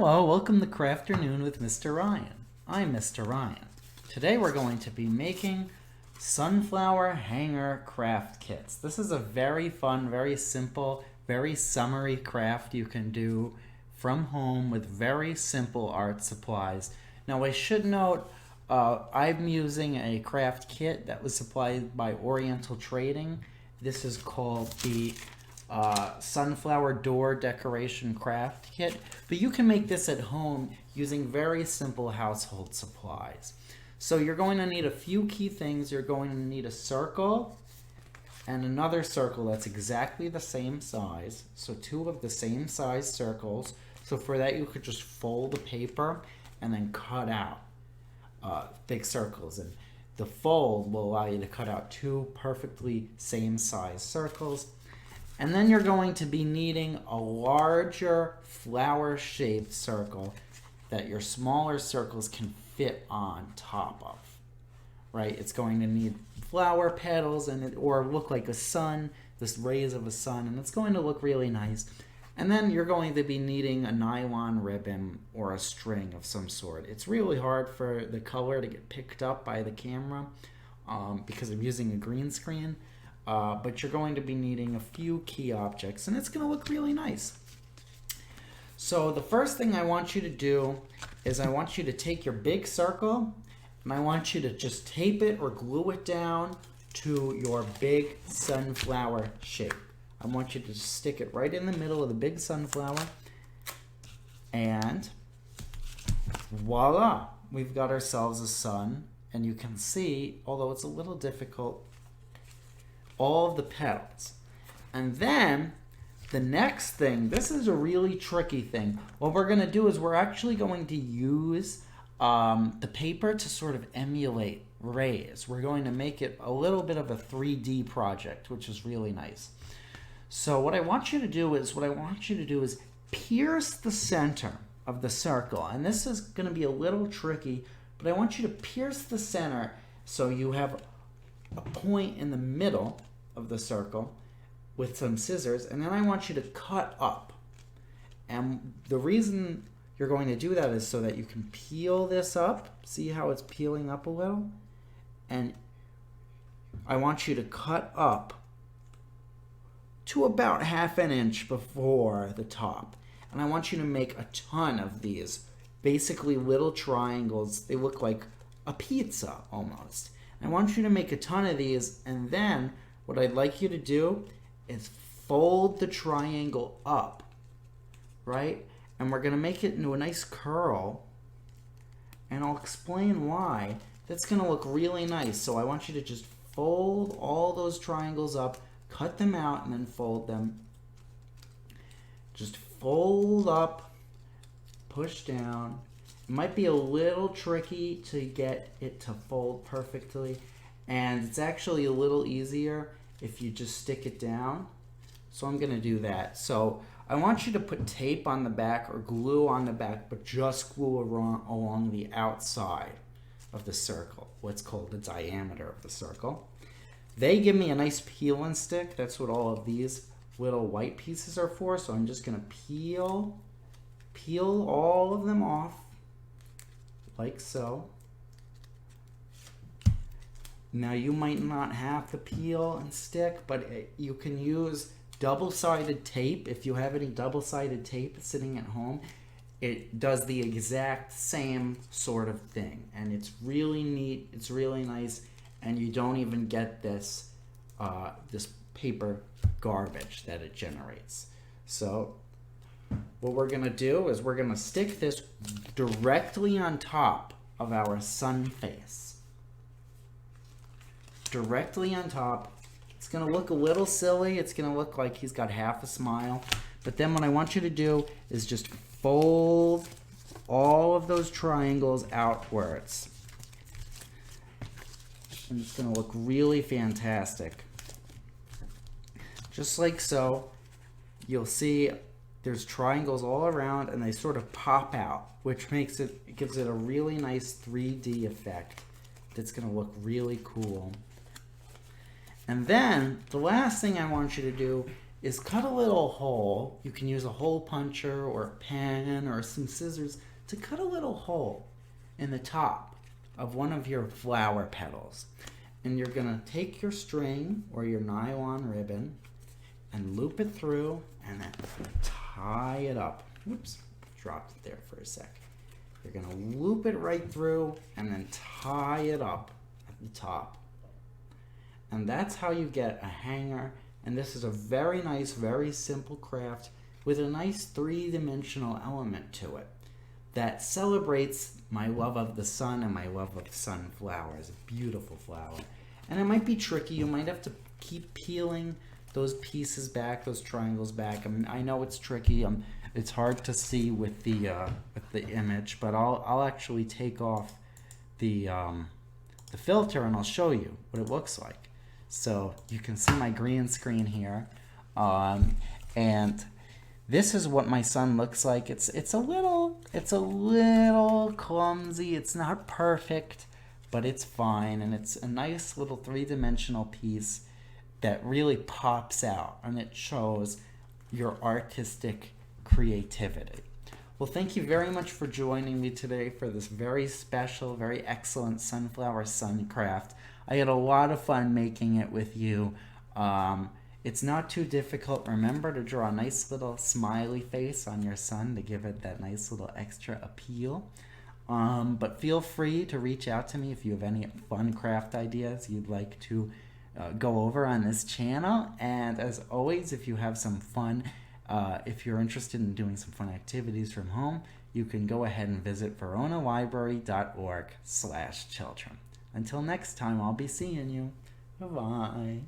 Hello, welcome to Crafternoon with Mr. Ryan. I'm Mr. Ryan. Today we're going to be making sunflower hanger craft kits. This is a very fun, very simple, very summery craft you can do from home with very simple art supplies. Now I should note I'm using a craft kit that was supplied by Oriental Trading. This is called the sunflower door decoration craft kit, but you can make this at home using very simple household supplies. So you're going to need a few key things. You're going to need a circle and another circle that's exactly the same size, so two of the same size circles. So for that you could just fold the paper and then cut out big circles, and the fold will allow you to cut out two perfectly same size circles. And then you're going to be needing a larger flower-shaped circle that your smaller circles can fit on top of, right? It's going to need flower petals or look like a sun, this rays of a sun, and it's going to look really nice. And then you're going to be needing a nylon ribbon or a string of some sort. It's really hard for the color to get picked up by the camera because I'm using a green screen. But you're going to be needing a few key objects, and it's going to look really nice. So the first thing I want you to do is I want you to take your big circle, and I want you to just tape it or glue it down to your big sunflower shape. I want you to just stick it right in the middle of the big sunflower, and voila, we've got ourselves a sun. And you can see, although it's a little difficult, all of the petals. And then the next thing, this is a really tricky thing. What we're going to do is we're actually going to use the paper to sort of emulate rays. We're going to make it a little bit of a 3D project, which is really nice. So what I want you to do is pierce the center of the circle. And this is going to be a little tricky, but I want you to pierce the center so you have a point in the middle of the circle with some scissors, and then I want you to cut up. And the reason you're going to do that is so that you can peel this up. See how it's peeling up a little? And I want you to cut up to about 1/2 inch before the top. And I want you to make a ton of these, basically little triangles. They look like a pizza almost. I want you to make a ton of these, and then what I'd like you to do is fold the triangle up, right? And we're going to make it into a nice curl, and I'll explain why. That's going to look really nice. So I want you to just fold all those triangles up, cut them out, and then fold them. Just fold up, push down. It might be a little tricky to get it to fold perfectly, and it's actually a little easier if you just stick it down. So I'm going to do that. So I want you to put tape on the back or glue on the back, but just glue along the outside of the circle, what's called the diameter of the circle. They give me a nice peel and stick. That's what all of these little white pieces are for. So I'm just going to peel all of them off, like so. Now you might not have to peel and stick, but you can use double-sided tape. If you have any double-sided tape sitting at home, it does the exact same sort of thing. And it's really neat, it's really nice, and you don't even get this, this paper garbage that it generates. So what we're going to do is we're going to stick this directly on top of our sun face. Directly on top. It's going to look a little silly. It's going to look like he's got half a smile. But then what I want you to do is just fold all of those triangles outwards. And it's going to look really fantastic. Just like so. You'll see there's triangles all around, and they sort of pop out, which makes it gives it a really nice 3D effect that's going to look really cool. And then the last thing I want you to do is cut a little hole. You can use a hole puncher or a pen or some scissors to cut a little hole in the top of one of your flower petals. And you're gonna take your string or your nylon ribbon and loop it through and then tie it up. Oops, dropped it there for a sec. You're gonna loop it right through and then tie it up at the top. And that's how you get a hanger. And this is a very nice, very simple craft with a nice three-dimensional element to it that celebrates my love of the sun and my love of sunflowers. A beautiful flower. And it might be tricky. You might have to keep peeling those pieces back, those triangles back. I know it's tricky. It's hard to see with the image, but I'll actually take off the filter and I'll show you what it looks like. So you can see my green screen here, and this is what my sun looks like. It's a little clumsy. It's not perfect, but it's fine, and it's a nice little three-dimensional piece that really pops out, and it shows your artistic creativity. Well, thank you very much for joining me today for this very special, very excellent sunflower sun craft. I had a lot of fun making it with you. It's not too difficult. Remember to draw a nice little smiley face on your sun to give it that nice little extra appeal. But feel free to reach out to me if you have any fun craft ideas you'd like to go over on this channel. And as always, if you have some fun, if you're interested in doing some fun activities from home, you can go ahead and visit veronalibrary.org/children. Until next time, I'll be seeing you. Bye-bye.